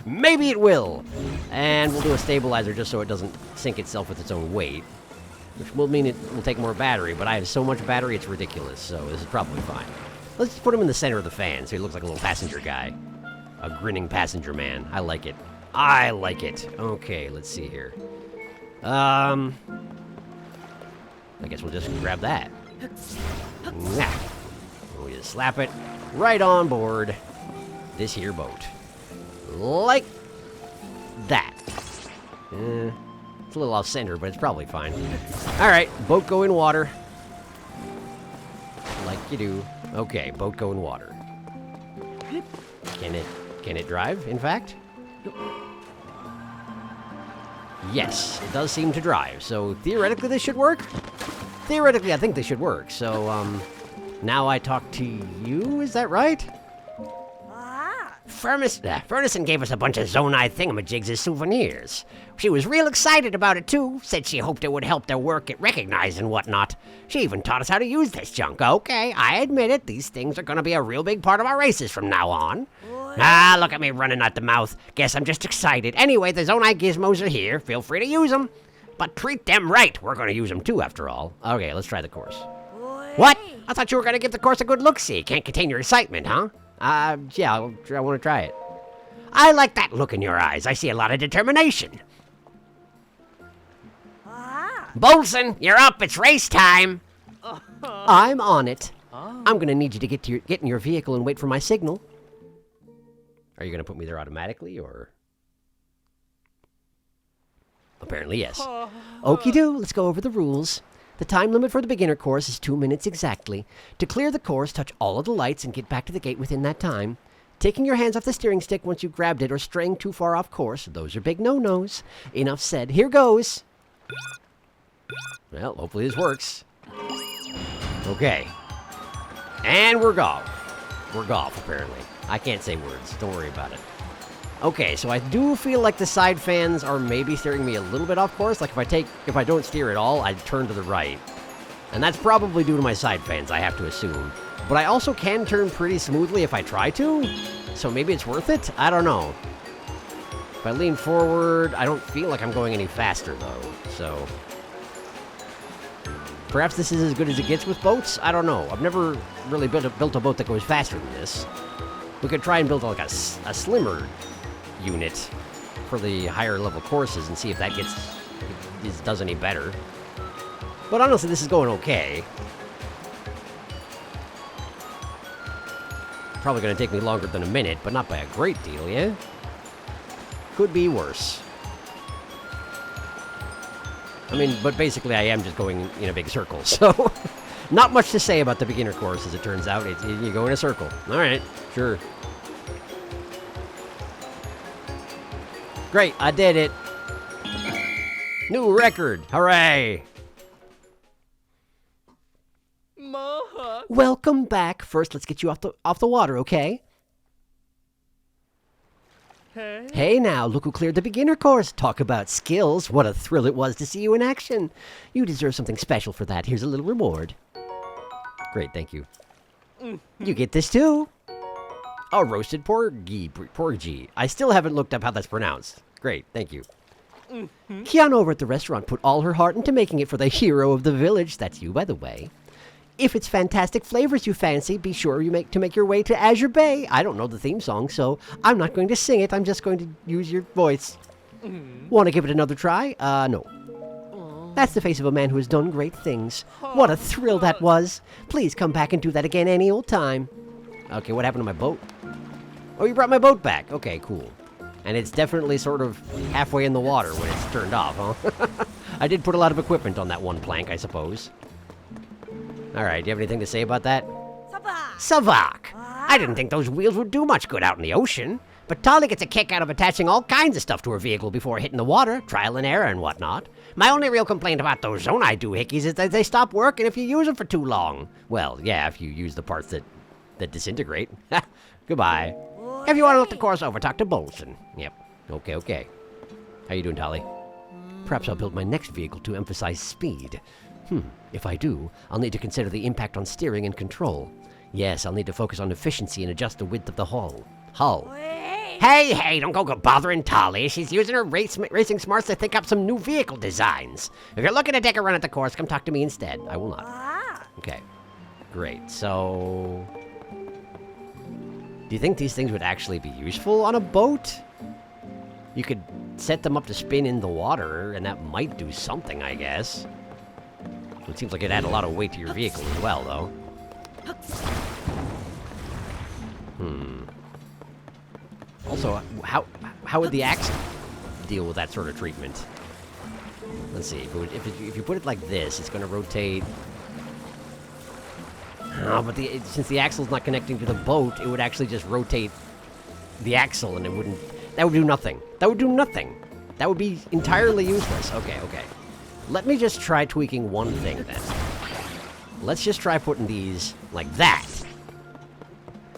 Maybe it will. And we'll do a stabilizer just so it doesn't sink itself with its own weight, which will mean it will take more battery, but I have so much battery it's ridiculous, so this is probably fine. Let's just put him in the center of the fan so he looks like a little passenger guy. A grinning passenger man. I like it. I like it. Okay, let's see here. I guess we'll just grab that. Nah. We just slap it right on board this here boat. Like that. It's a little off center, but it's probably fine. Alright, boat go in water. Like you do. Okay, boat go in water. Can it drive, in fact? Yes, it does seem to drive. So theoretically this should work? Theoretically I think this should work. So now I talk to you, is that right? Furnison gave us a bunch of Zonai thingamajigs as souvenirs. She was real excited about it, too. Said she hoped it would help their work get recognized and whatnot. She even taught us how to use this junk. Okay, I admit it. These things are going to be a real big part of our races from now on. Ah, look at me running at the mouth. Guess I'm just excited. Anyway, the Zonai gizmos are here. Feel free to use them. But treat them right. We're going to use them, too, after all. Okay, let's try the course. What? I thought you were going to give the course a good look-see. Can't contain your excitement, huh? Yeah, I want to try it. I like that look in your eyes. I see a lot of determination. Bolson, you're up. It's race time. I'm on it. I'm going to need you to get in your vehicle and wait for my signal. Are you going to put me there automatically, or? Apparently, yes. Okie-doo, let's go over the rules. The time limit for the beginner course is 2 minutes exactly. To clear the course, touch all of the lights and get back to the gate within that time. Taking your hands off the steering stick once you've grabbed it or straying too far off course, those are big no-nos. Enough said. Here goes. Well, hopefully this works. Okay. And we're golf. We're golf, apparently. I can't say words. Don't worry about it. Okay, so I do feel like the side fans are maybe steering me a little bit off course. Like if I don't steer at all, I turn to the right. And that's probably due to my side fans, I have to assume. But I also can turn pretty smoothly if I try to. So maybe it's worth it? I don't know. If I lean forward, I don't feel like I'm going any faster though. So perhaps this is as good as it gets with boats? I don't know. I've never really built a boat that goes faster than this. We could try and build like a slimmer unit for the higher level courses and see if that does any better. But honestly, this is going okay. Probably going to take me longer than a minute, but not by a great deal, yeah? Could be worse. I mean, but basically I am just going in a big circle, so not much to say about the beginner course, as it turns out. You go in a circle. All right, sure. Great, I did it. New record, hooray. Welcome back. First, let's get you off the water, okay? Hey now, look who cleared the beginner course. Talk about skills. What a thrill it was to see you in action. You deserve something special for that. Here's a little reward. Great, thank you. You get this too. Oh, roasted porgy. I still haven't looked up how that's pronounced. Great, thank you. Kiana over at the restaurant put all her heart into making it for the hero of the village. That's you, by the way. If it's fantastic flavors you fancy, be sure to make your way to Azure Bay. I don't know the theme song, so I'm not going to sing it. I'm just going to use your voice. Want to give it another try? No. That's the face of a man who has done great things. What a thrill that was. Please come back and do that again any old time. Okay, what happened to my boat? Oh, you brought my boat back. Okay, cool. And it's definitely sort of halfway in the water when it's turned off, huh? I did put a lot of equipment on that one plank, I suppose. Alright, do you have anything to say about that? Savak! I didn't think those wheels would do much good out in the ocean. But Tali gets a kick out of attaching all kinds of stuff to her vehicle before hitting the water, trial and error and whatnot. My only real complaint about those Zonai doohickeys is that they stop working if you use them for too long. Well, yeah, if you use the parts that disintegrate. Goodbye. If you want to look the course over, talk to Bolson. Yep. Okay. How you doing, Tolly? Perhaps I'll build my next vehicle to emphasize speed. If I do, I'll need to consider the impact on steering and control. Yes, I'll need to focus on efficiency and adjust the width of the hull. Hey, don't go bothering Tolly. She's using her racing smarts to think up some new vehicle designs. If you're looking to take a run at the course, come talk to me instead. I will not. Okay, great. So, do you think these things would actually be useful on a boat? You could set them up to spin in the water, and that might do something, I guess. It seems like it'd add a lot of weight to your vehicle as well, though. Also, how would the axe deal with that sort of treatment? Let's see. If you put it like this, it's going to rotate. Oh, but since the axle's not connecting to the boat, it would actually just rotate the axle, and it wouldn't. That would do nothing. That would do nothing. That would be entirely useless. Okay. Let me just try tweaking one thing then. Let's just try putting these like that.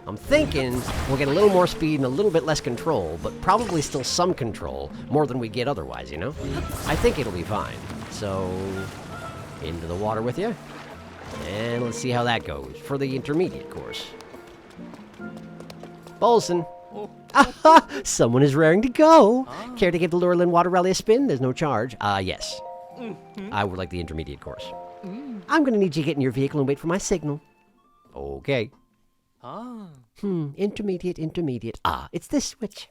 I'm thinking we'll get a little more speed and a little bit less control, but probably still some control, more than we get otherwise, you know? I think it'll be fine. So, into the water with you. And let's see how that goes for the intermediate course. Bolson. Aha! Someone is raring to go. Care to give the Lurelin Water Rally a spin? There's no charge. Yes. I would like the intermediate course. I'm gonna need you to get in your vehicle and wait for my signal. Okay. Intermediate. It's this switch.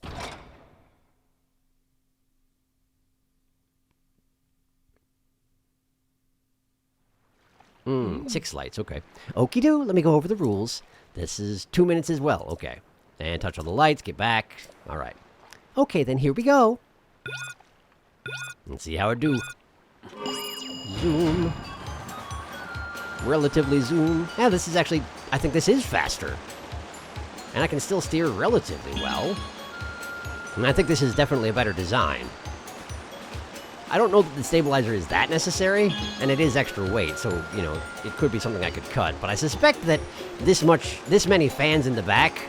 Six lights, okay. Okie doo, let me go over the rules. This is 2 minutes as well, okay. And touch all the lights, get back. Alright. Okay, then here we go. Let's see how it do. Zoom. Relatively zoom. Yeah, this is actually, I think this is faster. And I can still steer relatively well. And I think this is definitely a better design. I don't know that the stabilizer is that necessary, and it is extra weight, so, you know, it could be something I could cut. But I suspect that this many fans in the back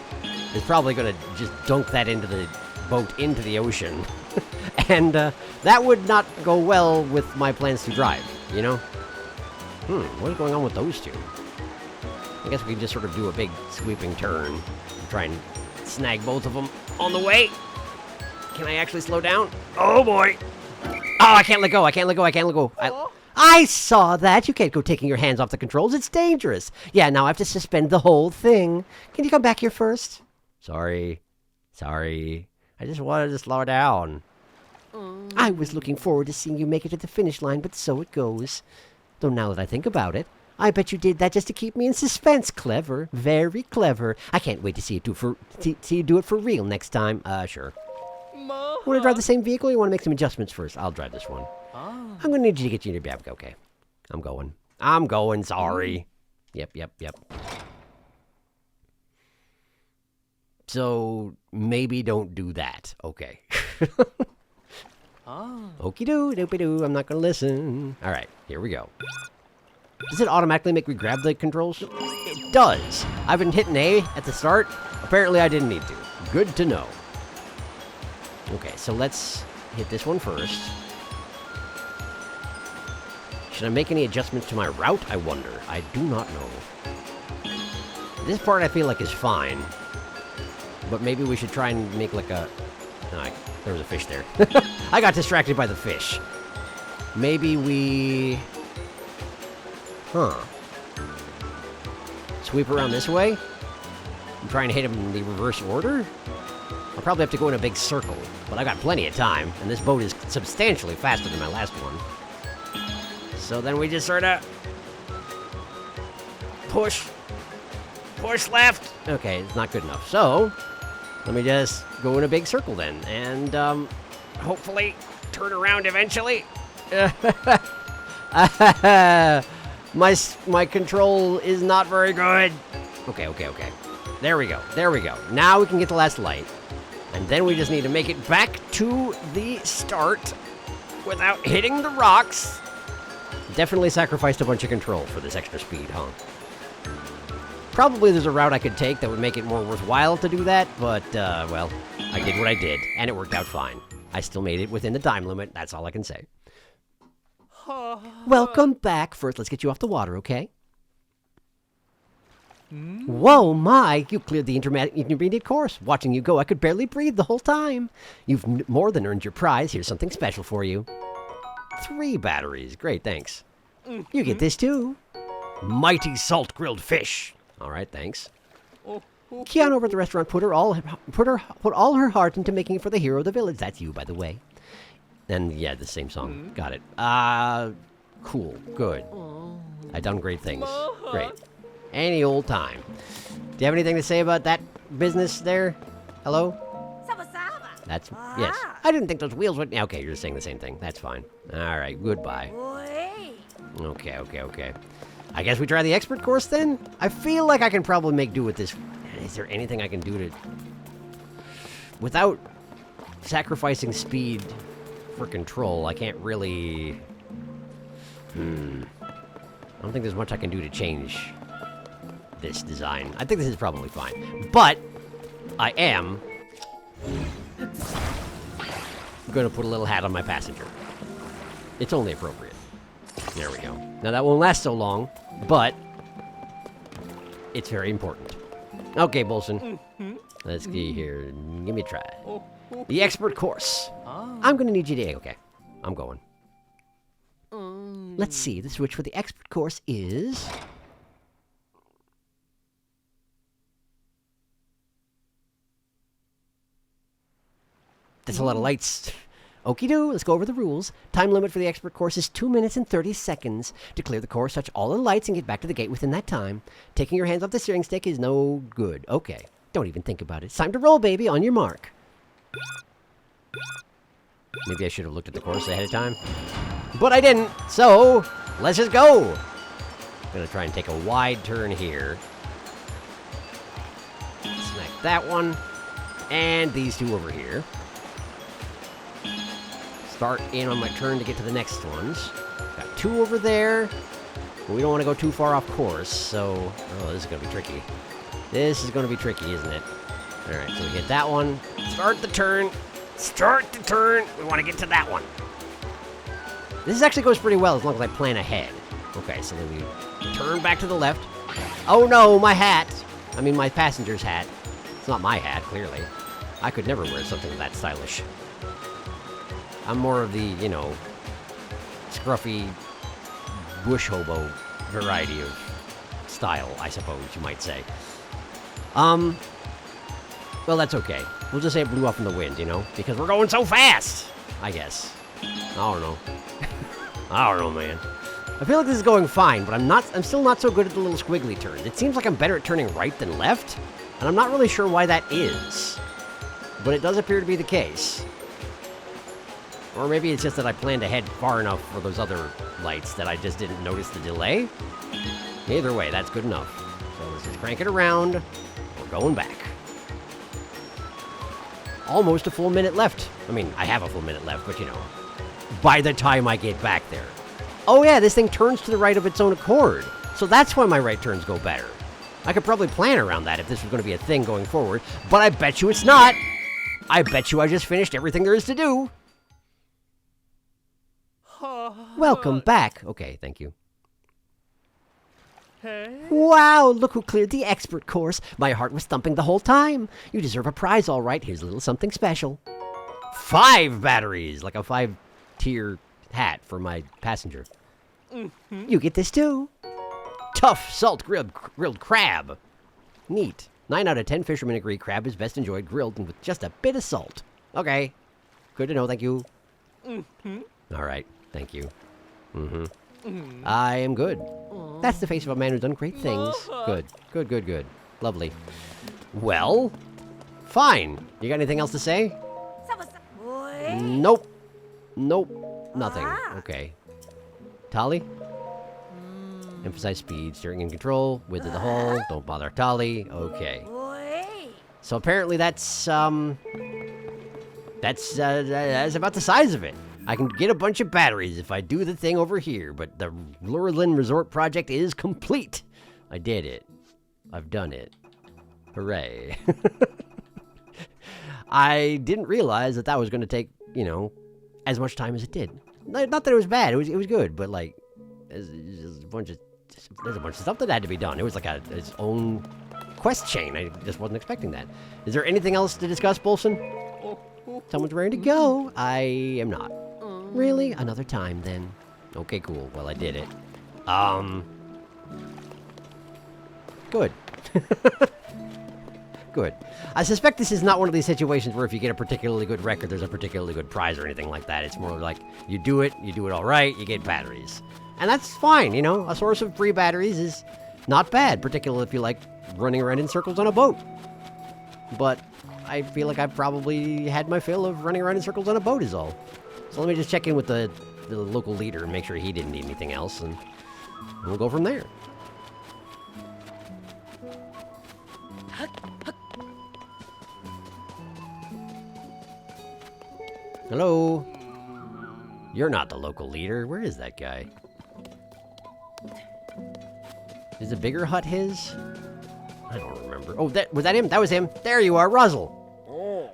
is probably going to just dunk that into the boat into the ocean. And that would not go well with my plans to drive, you know? What is going on with those two? I guess we can just sort of do a big sweeping turn and try and snag both of them on the way. Can I actually slow down? Oh boy! Oh, I can't let go. I saw that. You can't go taking your hands off the controls. It's dangerous. Yeah, now I have to suspend the whole thing. Can you come back here first? Sorry. I just wanted to slow down. I was looking forward to seeing you make it to the finish line, but so it goes. Though now that I think about it, I bet you did that just to keep me in suspense. Clever. Very clever. I can't wait to see you do it for real next time. Sure. Want to drive the same vehicle, or you want to make some adjustments first? I'll drive this one. I'm going to need you to get you in your bag. Okay. I'm going, sorry. Yep. So, maybe don't do that. Okay. Okie doopy-doo, I'm not going to listen. Alright, here we go. Does it automatically make me grab the controls? It does. I've been hitting A at the start. Apparently I didn't need to. Good to know. Okay, so let's hit this one first. Should I make any adjustments to my route, I wonder? I do not know. This part I feel like is fine. But maybe we should try and make like a... there was a fish there. I got distracted by the fish. Maybe we... Sweep around this way? I'm trying to hit him in the reverse order? I'll probably have to go in a big circle, but I got plenty of time, and this boat is substantially faster than my last one. So then we just sort of... Push left. Okay, it's not good enough. So, let me just go in a big circle then, and hopefully turn around eventually. My control is not very good. Okay. There we go. Now we can get the last light. And then we just need to make it back to the start without hitting the rocks. Definitely sacrificed a bunch of control for this extra speed, huh? Probably there's a route I could take that would make it more worthwhile to do that, but, well, I did what I did, and it worked out fine. I still made it within the time limit. That's all I can say. Welcome back. First, let's get you off the water, okay? Whoa, my! You cleared the intermediate course. Watching you go, I could barely breathe the whole time. You've more than earned your prize. Here's something special for you. 3 batteries. Great, thanks. You get this, too. Mighty salt grilled fish. All right, thanks. Kiana over at the restaurant put all her heart into making it for the hero of the village. That's you, by the way. And, yeah, the same song. Got it. Cool. Good. I done great things. Great. Any old time. Do you have anything to say about that business there? Hello? That's, yes. I didn't think those wheels would, okay, you're just saying the same thing. That's fine. All right, goodbye. Okay. I guess we try the expert course then? I feel like I can probably make do with this. Is there anything I can do to, without sacrificing speed for control? I can't really, I don't think there's much I can do to change this design. I think this is probably fine. But I am going to put a little hat on my passenger. It's only appropriate. There we go. Now that won't last so long, but it's very important. Okay, Bolson. Let's see here. Give me a try. The expert course. I'm going to need you to... Okay, I'm going. Let's see. The switch for the expert course is... That's a lot of lights. Okie-doo, let's go over the rules. Time limit for the expert course is 2 minutes and 30 seconds. To clear the course, touch all the lights and get back to the gate within that time. Taking your hands off the steering stick is no good. Okay, don't even think about it. It's time to roll, baby, on your mark. Maybe I should have looked at the course ahead of time. But I didn't, so let's just go. I'm gonna try and take a wide turn here. Smack that one. And these two over here. Start in on my turn to get to the next ones. Got 2 over there. But we don't want to go too far off course, so... Oh, this is going to be tricky. This is going to be tricky, isn't it? Alright, so we hit that one. Start the turn. Start the turn. We want to get to that one. This actually goes pretty well as long as I plan ahead. Okay, so then we turn back to the left. Oh no, my hat. I mean, my passenger's hat. It's not my hat, clearly. I could never wear something that stylish. I'm more of the, you know, scruffy bush hobo variety of style, I suppose you might say. Well, that's okay. We'll just say it blew off in the wind, you know, because we're going so fast, I guess. I don't know. I don't know, man. I feel like this is going fine, but I'm still not so good at the little squiggly turns. It seems like I'm better at turning right than left, and I'm not really sure why that is. But it does appear to be the case. Or maybe it's just that I planned ahead far enough for those other lights that I just didn't notice the delay. Either way, that's good enough. So let's just crank it around. We're going back. Almost a full minute left. I mean, I have a full minute left, but you know, by the time I get back there. Oh yeah, this thing turns to the right of its own accord. So that's why my right turns go better. I could probably plan around that if this was going to be a thing going forward, but I bet you it's not. I bet you I just finished everything there is to do. Welcome back. Okay, thank you. Wow, look who cleared the expert course. My heart was thumping the whole time. You deserve a prize, all right. Here's a little something special. 5 batteries, like a 5-tier hat for my passenger. You get this too. Tough salt grilled crab. Neat. 9 out of 10 fishermen agree crab is best enjoyed grilled and with just a bit of salt. Okay. Good to know, thank you. All right, thank you. I am good. That's the face of a man who's done great things. Good. Lovely. Well, fine. You got anything else to say? Nope. Nothing. Okay. Tali? Emphasize speed, steering and control, width of the hull, don't bother Tali. Okay. So apparently that's about the size of it. I can get a bunch of batteries if I do the thing over here, but the Lurelin Resort project is complete. I did it. I've done it. Hooray. I didn't realize that was going to take you know, as much time as it did. Not that it was bad. It was good, but like, there's a bunch of stuff that had to be done. It was like its own quest chain. I just wasn't expecting that. Is there anything else to discuss, Bolson? Someone's ready to go. I am not. Really? Another time then. Okay, cool. Well, I did it. Good. Good. I suspect this is not one of these situations where if you get a particularly good record, there's a particularly good prize or anything like that. It's more like you do it all right, you get batteries. And that's fine, you know? A source of free batteries is not bad, particularly if you like running around in circles on a boat. But I feel like I've probably had my fill of running around in circles on a boat is all. So let me just check in with the local leader and make sure he didn't need anything else, and we'll go from there. Hello? You're not the local leader. Where is that guy? Is the bigger hut his? I don't remember. Oh, was that him? That was him. There you are, Ruzzle.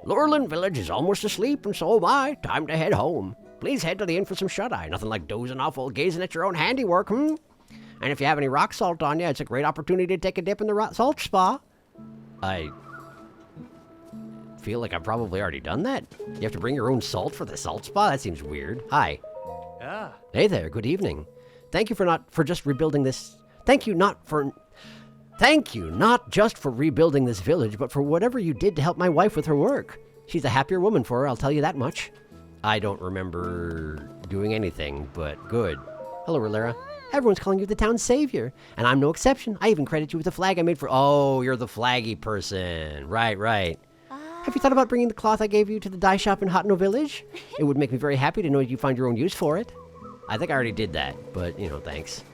Lurland Village is almost asleep, and so am I. Time to head home. Please head to the inn for some shut-eye. Nothing like dozing off while gazing at your own handiwork, And if you have any rock salt on you, it's a great opportunity to take a dip in the rock salt spa. I feel like I've probably already done that. You have to bring your own salt for the salt spa? That seems weird. Hi. Yeah. Hey there, good evening. Thank you not just for rebuilding this village, but for whatever you did to help my wife with her work. She's a happier woman for her, I'll tell you that much. I don't remember doing anything, but good. Hello, Rolera. Everyone's calling you the town's savior, and I'm no exception. I even credit you with the flag I made for... Oh, you're the flaggy person. Right. Have you thought about bringing the cloth I gave you to the dye shop in Hotno Village? It would make me very happy to know you find your own use for it. I think I already did that, but, thanks.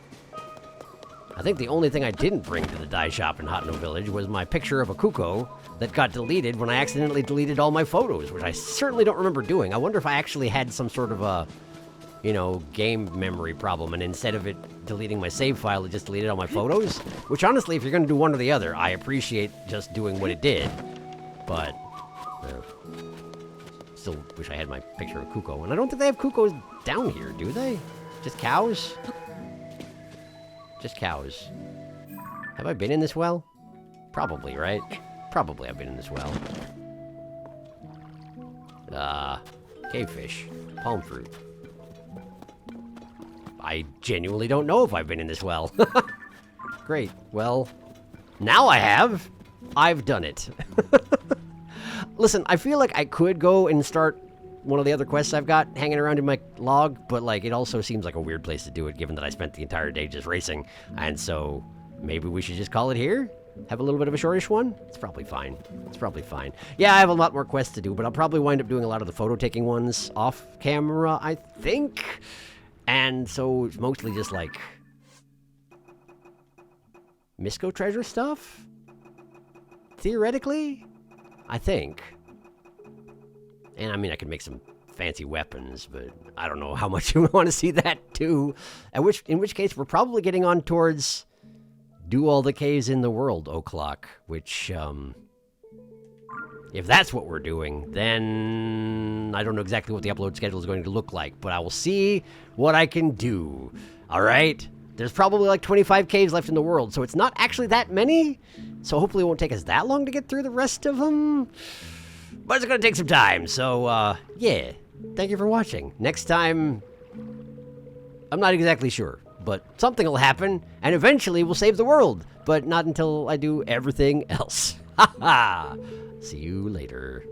I think the only thing I didn't bring to the dye shop in Hotno Village was my picture of a cuckoo that got deleted when I accidentally deleted all my photos, which I certainly don't remember doing. I wonder if I actually had some sort of a, game memory problem, and instead of it deleting my save file, it just deleted all my photos. Which, honestly, if you're going to do one or the other, I appreciate just doing what it did. But... still wish I had my picture of Kuko. And I don't think they have Kukos down here, do they? Just cows? Just cows. Have I been in this well? Probably, right? Probably I've been in this well. Cavefish. Palm fruit. I genuinely don't know if I've been in this well. Great. Well, now I have. I've done it. Listen, I feel like I could go and start one of the other quests I've got hanging around in my log, but, it also seems like a weird place to do it, given that I spent the entire day just racing. And so, maybe we should just call it here? Have a little bit of a shortish one? It's probably fine. Yeah, I have a lot more quests to do, but I'll probably wind up doing a lot of the photo-taking ones off camera, I think. And so, it's mostly just, Misco treasure stuff? Theoretically? I think. And I mean, I could make some fancy weapons, but I don't know how much you want to see that too. In which case, we're probably getting on towards do all the caves in the world o'clock, which, if that's what we're doing, then I don't know exactly what the upload schedule is going to look like, but I will see what I can do. All right? There's probably 25 caves left in the world, so it's not actually that many. So hopefully it won't take us that long to get through the rest of them. But it's going to take some time, so, yeah. Thank you for watching. Next time, I'm not exactly sure, but something will happen, and eventually we'll save the world. But not until I do everything else. Ha ha! See you later.